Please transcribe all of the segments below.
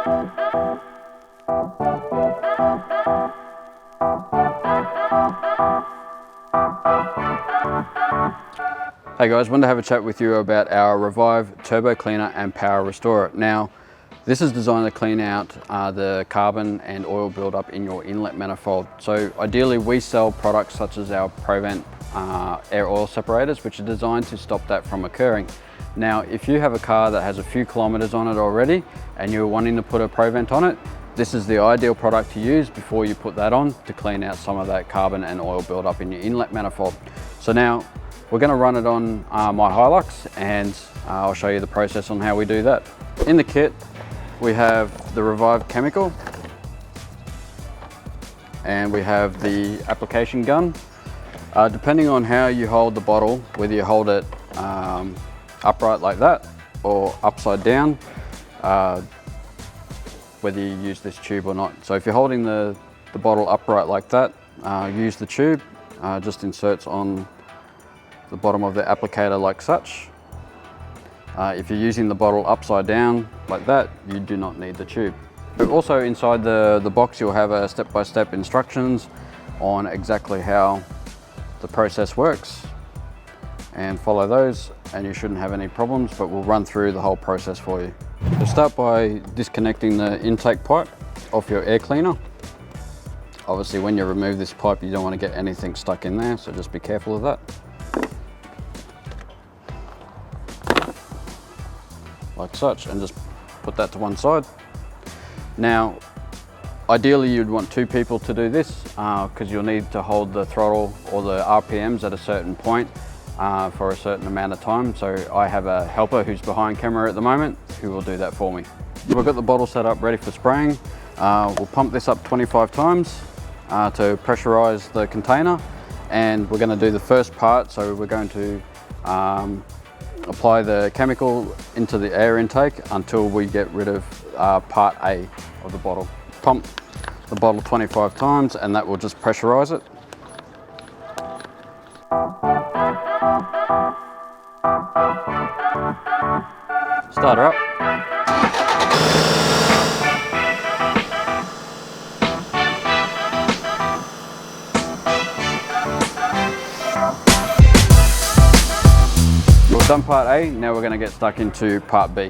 Hey guys, wanted to have a chat with you about our Revive Turbo Cleaner and Power Restorer. Now, this is designed to clean out the carbon and oil buildup in your inlet manifold. So ideally we sell products such as our Provent air oil separators, which are designed to stop that from occurring. Now, if you have a car that has a few kilometers on it already and you're wanting to put a Provent on it, this is the ideal product to use before you put that on to clean out some of that carbon and oil buildup in your inlet manifold. So now we're going to run it on my Hilux, and I'll show you the process on how we do that. In the kit we have the Revive chemical, and we have the application gun. Depending on how you hold the bottle, whether you hold it upright like that or upside down, whether you use this tube or not. So if you're holding the bottle upright like that, use the tube, just inserts on the bottom of the applicator like such. If you're using the bottle upside down like that, you do not need the tube. But also inside the box you'll have a step-by-step instructions on exactly how the process works, and follow those and you shouldn't have any problems, but we'll run through the whole process for you. So start by disconnecting the intake pipe off your air cleaner. Obviously when you remove this pipe you don't want to get anything stuck in there, so just be careful of that. Like such, and just put that to one side. Now ideally you'd want two people to do this because you'll need to hold the throttle or the RPMs at a certain point for a certain amount of time. So I have a helper who's behind camera at the moment who will do that for me. We've got the bottle set up ready for spraying. We'll pump this up 25 times to pressurize the container, and we're going to do the first part. So we're going to apply the chemical into the air intake until we get rid of part A of the bottle. Pump the bottle 25 times and that will just pressurize it. Start her up. We've done part A, now we're going to get stuck into part B.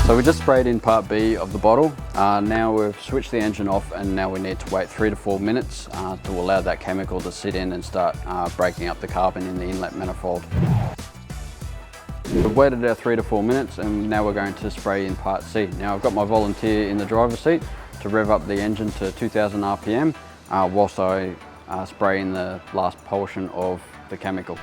So we just sprayed in part B of the bottle. Now we've switched the engine off, and now we need to wait 3 to 4 minutes to allow that chemical to sit in and start breaking up the carbon in the inlet manifold. We've waited our 3 to 4 minutes, and now we're going to spray in part C. Now I've got my volunteer in the driver's seat to rev up the engine to 2000 RPM whilst I spray in the last portion of the chemical.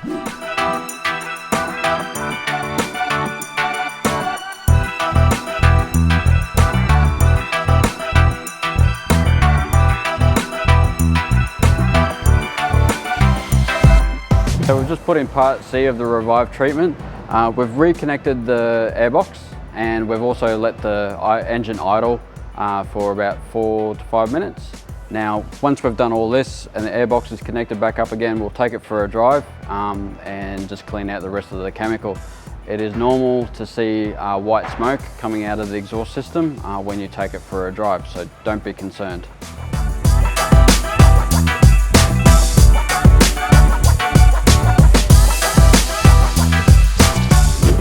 So we've just put in part C of the Revive treatment. We've reconnected the airbox, and we've also let the engine idle for about 4 to 5 minutes. Now, once we've done all this and the airbox is connected back up again, we'll take it for a drive and just clean out the rest of the chemical. It is normal to see white smoke coming out of the exhaust system when you take it for a drive, so don't be concerned.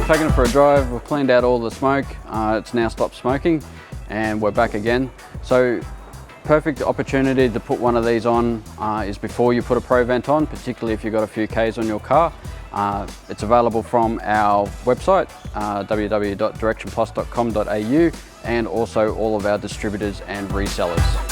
Taken it for a drive, we've cleaned out all the smoke, it's now stopped smoking, and we're back again. So perfect opportunity to put one of these on is before you put a Provent on, particularly if you've got a few Ks on your car. It's available from our website, www.directionplus.com.au, and also all of our distributors and resellers.